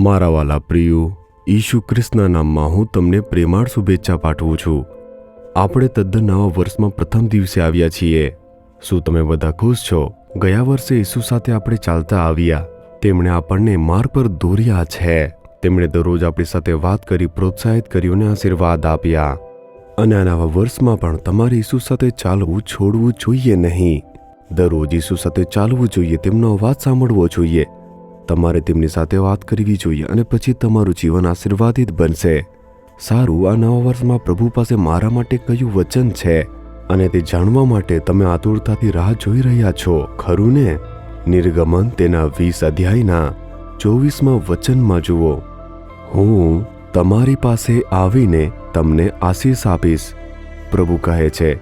મારા વાલા પ્રિયો, ઈસુ ખ્રિસ્તના નામમાં હું તમને પ્રેમાળ શુભેચ્છા પાઠવું છું. આપણે તદ્દન નવા વર્ષમાં પ્રથમ દિવસે આવ્યા છીએ. શું તમે બધા ખુશ છો? ગયા વર્ષે ઈસુ સાથે આપણે ચાલતા આવ્યા. તેમણે આપણને માર્ગ પર દોર્યા છે. તેમણે દરરોજ આપણી સાથે વાત કરી, પ્રોત્સાહિત કર્યું અને આશીર્વાદ આપ્યા. અને આ નવા વર્ષમાં પણ તમારે ઈસુ સાથે ચાલવું છોડવું જોઈએ નહીં. દરરોજ ઈસુ સાથે ચાલવું જોઈએ, તેમનો અવાજ સાંભળવો જોઈએ. તમારે તેમની સાથે વાત કરવી જોઈએ અને પછી તમારું જીવન આશીર્વાદિત બનશે. સારું, આ નવા વર્ષમાં પ્રભુ પાસે મારા માટે કયું વચન છે અને તે જાણવા માટે તમે આતુરતાથી રાહ જોઈ રહ્યા છો, ખરું ને? નિર્ગમન તેના 20 અધ્યાયના 24માં વચનમાં જુઓ, હું તમારી પાસે આવીને તમને આશીષ આપીશ. પ્રભુ કહે છે,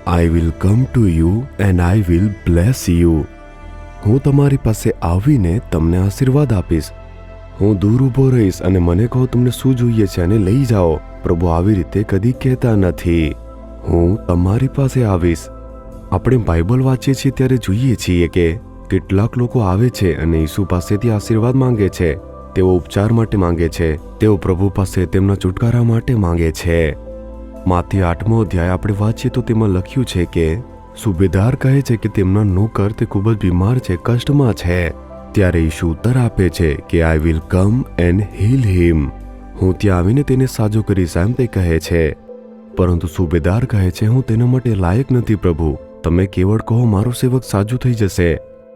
I will come to you and I will bless you. હું તમારી પાસે આવીને તમને આશીર્વાદ આપીશ. હું દૂર ઊભો રહીશ અને મને કહો તમને શું જોઈએ છે અને લઈ જાઓ. પ્રભુ આવી રીતે કદી કહેતા નથી. હું તમારી પાસે આવીશ. આપણે બાઇબલ વાંચીએ છીએ ત્યારે જોઈએ છીએ કે કેટલાક લોકો આવે છે અને ઈસુ પાસેથી આશીર્વાદ માંગે છે. તેઓ ઉપચાર માટે માંગે છે. તેઓ પ્રભુ પાસે તેમના છુટકારા માટે માંગે છે. માથી 8મો અધ્યાય આપણે વાંચીએ તો તેમાં લખ્યું છે કે સુબેદાર કહે છે કે તેમના નોકર તે ખૂબ જ બીમાર છે, કષ્ટમાં છે. ત્યારે ઈસુ ઉત્તર આપે છે કે I will come and heal him. હું ત્યાં આવીને તેને સાજો કરીશ, એમ તે કહે છે. પરંતુ સુબેદાર કહે છે, હું તેના માટે લાયક નથી પ્રભુ. તમે કેવળ કહો, મારો સેવક સાજો થઈ જશે.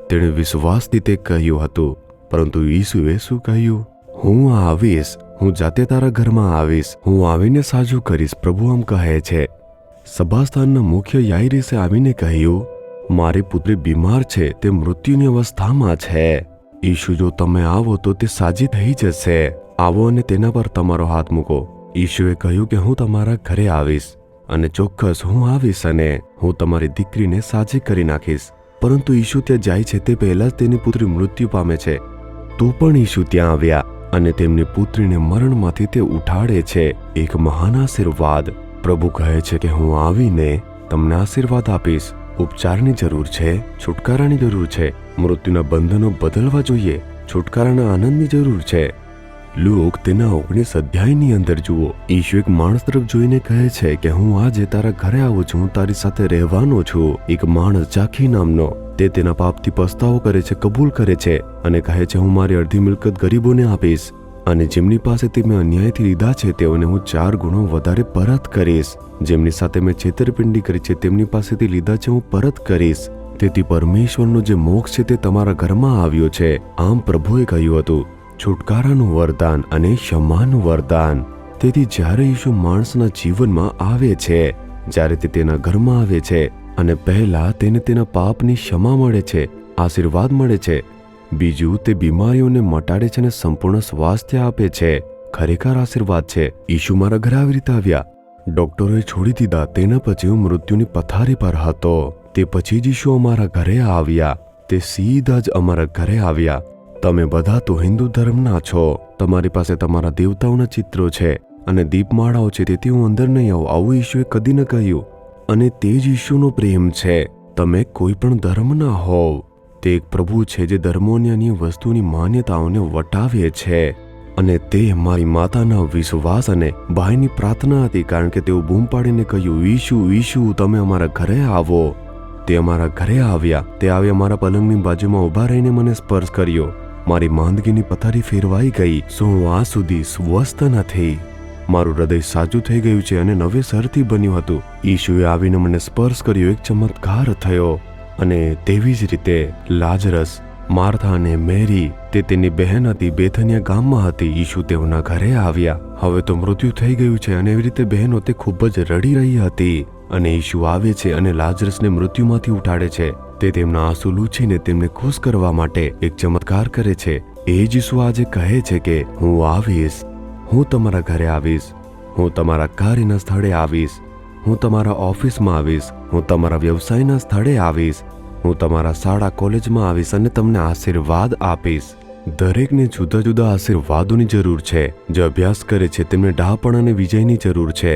તેણે વિશ્વાસથી તે કહ્યું હતું. પરંતુ ઈસુએ શું કહ્યું? હું આવીશ, હું જાતે તારા ઘરમાં આવીશ, હું આવીને સાજો કરીશ. પ્રભુ આમ કહે છે. સભાસ્થાનના મુખ્ય યાઈરીસે આવીને કહ્યું, મારી પુત્રી બીમાર છે, તે મૃત્યુની અવસ્થામાં છે. ઈસુ, જો તમે આવો તો તે સાજી થઈ જશે. આવો અને તેના પર તમારો હાથ મૂકો. ઈશુએ કહ્યું કે હું તમારા ઘરે આવીશ અને ચોક્કસ હું આવીશ અને હું તમારી દીકરીને સાજી કરી નાખીશ. પરંતુ ઈસુ ત્યાં જાય છે તે પહેલા જ તેની પુત્રી મૃત્યુ પામે છે. તો પણ ઈસુ ત્યાં આવ્યા અને તેમની પુત્રીને મરણમાંથી તે ઉઠાડે છે. એક મહાન આશીર્વાદ. પ્રભુ કહે છે કે હું આવીને તમને આશીર્વાદ આપીશ. ઉપચારની જરૂર છે, છુટકારાની જરૂર છે. મૃત્યુના બંધનો બદલવા જોઈએ. છુટકારાના આનંદની જરૂર છે. લૂક તેના 19 અધ્યાયની અંદર જુઓ. ઈસુ એક માણસ તરફ જોઈને કહે છે કે હું આજે તારા ઘરે આવું છું, હું તારી સાથે રહેવાનો છું. એક માણસ જાખી નામનો, તે તેના પાપથી પસ્તાવો કરે છે, કબૂલ કરે છે અને કહે છે, હું મારી અડધી મિલકત ગરીબોને આપીશ અને જેમની પાસેથી મેં અન્યાયથી લીધા છે તેઓને હું 4 ગણો વધારે પરત કરીશ. જેમની સાથે મેં છેતરપિંડી કરી છે તેમની પાસેથી લીધા છે હું પરત કરીશ. તેથી પરમેશ્વરનો જે મોક્ષ છે તે તમારા ઘરમાં આવ્યો છે. આમ પ્રભુએ કહ્યું હતું, છુટકારાનું વરદાન અને ક્ષમાનું વરદાન. તેથી જ્યારે ઈસુ માણસના જીવનમાં આવે છે, જ્યારે તે તેના ઘરમાં આવે છે અને પહેલા તેને તેના પાપની ક્ષમા મળે છે, આશીર્વાદ મળે છે. બીજું, તે બીમારીઓને મટાડે છે અને સંપૂર્ણ સ્વાસ્થ્ય આપે છે. ખરેખર આશીર્વાદ છે. ઈસુ મારા ઘરે આવી રીતે આવ્યા. ડોક્ટરોએ છોડી દીધા. તેના પછી હું મૃત્યુની પથારી પર હતો. તે પછી જ ઈસુ અમારા ઘરે આવ્યા. તે સીધા જ અમારા ઘરે આવ્યા. તમે બધા તો હિન્દુ ધર્મના છો. તમારી પાસે તમારા દેવતાઓના ચિત્રો છે અને દીપમાળાઓ છે, તેથી હું અંદર નહીં આવું. આવું ઈશુએ કદી ન કહ્યું. અને તે જ ઈશુનો પ્રેમ છે. તમે કોઈ પણ ધર્મના હોવ. તે એક પ્રભુ છે જે ધર્મોની અન્ય વસ્તુની માન્યતાઓને વટાવે છે. અને તે મારી માતાના વિશ્વાસ અને ભાઈની પ્રાર્થના હતી, કારણ કે તેઓ બૂમ પાડીને કહ્યું, ઈશુ, ઈશુ, તમે અમારા ઘરે આવો. તે અમારા ઘરે આવ્યા. તે આવી અમારા પલંગની બાજુમાં ઊભા રહીને મને સ્પર્શ કર્યો. મારી માંદગીની પથારી ફેરવાઈ ગઈ. શું હું આ સુધી સ્વસ્થ નથી? મારું હૃદય સાજું થઈ ગયું છે અને નવેસરથી બન્યું હતું. ઈશુએ આવીને મને સ્પર્શ કર્યો. એક ચમત્કાર થયો. અને તેવી જ રીતે લાજરસ, માર્થા અને મેરી, તે તેની બહેન હતી, બેથનિયા ગામમાં હતી. ઈશુ તેઓના ઘરે આવ્યા. હવે તો મૃત્યુ થઈ ગયું છે અને એવી રીતે બહેનો તે ખૂબ જ રડી રહી હતી. અને ઈશુ આવે છે અને લાજરસને મૃત્યુમાંથી ઉઠાડે છે. તે તેમના આંસુ લૂછીને તેમને ખુશ કરવા માટે એક ચમત્કાર કરે છે. એ જ ઈશુ આજે કહે છે કે હું આવીશ, હું તમારા ઘરે આવીશ, હું તમારા કાર્યના સ્થળે આવીશ, હું તમારા ઓફિસમાં આવીશ, હું તમારા વ્યવસાયના સ્થળે આવીશ, હું તમારા શાળા કોલેજમાં આવીશ અને તમને આશીર્વાદ આપીશ. દરેકને જુદા જુદા આશીર્વાદોની જરૂર છે. જે અભ્યાસ કરે છે તેમને ડહાપણ અને વિજયની જરૂર છે.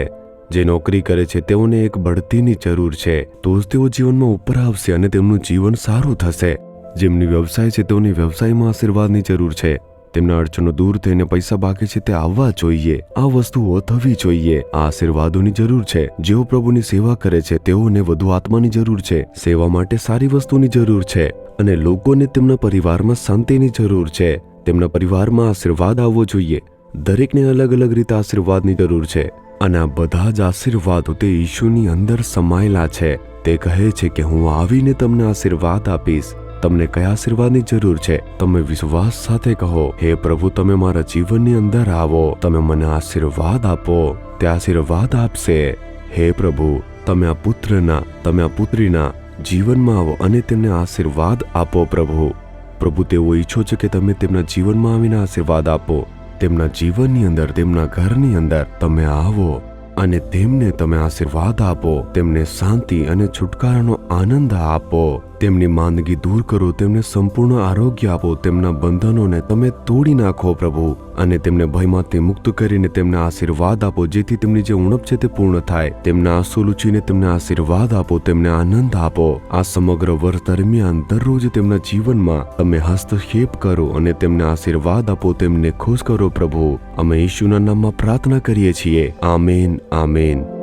જે નોકરી કરે છે તેઓને એક બઢતીની જરૂર છે. તો જ તેઓ જીવનમાં ઉપર આવશે અને તેમનું જીવન સારું થશે. જેમની વ્યવસાય છે તેઓની વ્યવસાયમાં આશીર્વાદની જરૂર છે. તેમના અડચણો દૂર થઈને પૈસા બાકી છે તે આવવા જોઈએ. આ વસ્તુઓ થવી જોઈએ. આ આશીર્વાદોની જરૂર છે. જેઓ પ્રભુની સેવા કરે છે તેઓને વધુ આત્માની જરૂર છે. સેવા માટે સારી વસ્તુની જરૂર છે અને લોકોને તેમના પરિવારમાં શાંતિની જરૂર છે. તેમના પરિવારમાં આશીર્વાદ આવવો જોઈએ. દરેકને અલગ અલગ રીતે આશીર્વાદની જરૂર છે અને આ બધા જ આશીર્વાદો તે ઈશુની અંદર સમાયેલા છે. તે કહે છે કે હું આવીને તમને આશીર્વાદ આપીશ. તમને કયા આશીર્વાદની જરૂર છે? તમે વિશ્વાસ સાથે કહો, હે પ્રભુ, તમે મારા જીવનની અંદર આવો, તમે મને આશીર્વાદ આપો. તે આશીર્વાદ આપશે. હે પ્રભુ, તમે આ પુત્રના, તમે આ પુત્રીના જીવનમાં આવો અને તેમને આશીર્વાદ આપો. પ્રભુ, તેઓ ઈચ્છો છે કે તમે તેમના જીવનમાં આવીને આશીર્વાદ આપો. તેમના જીવનની અંદર, તેમના ઘરની અંદર તમે આવો અને તેમને તમે આશીર્વાદ આપો. તેમને શાંતિ અને છુટકારાનો આનંદ આપો. તેમની માંદગી દૂર કરો. તેમને સંપૂર્ણ આરોગ્ય આપો. તેમના બંધનોને તમે તોડી નાખો પ્રભુ, અને તેમને ભયમાંથી મુક્ત કરીને તેમને આશીર્વાદ આપો, જેથી તેમની જે ઉણપ છે તે પૂર્ણ થાય. તેમના આંસુ લૂછીને તેમને આશીર્વાદ આપો. તેમને આનંદ આપો. આ સમગ્ર વર્ષ દરમિયાન દરરોજ તેમના જીવનમાં તમે હસ્તક્ષેપ કરો અને તેમને આશીર્વાદ આપો. તેમને ખુશ કરો પ્રભુ. અમે ઈશુના નામમાં પ્રાર્થના કરીએ છીએ. Amen, amen.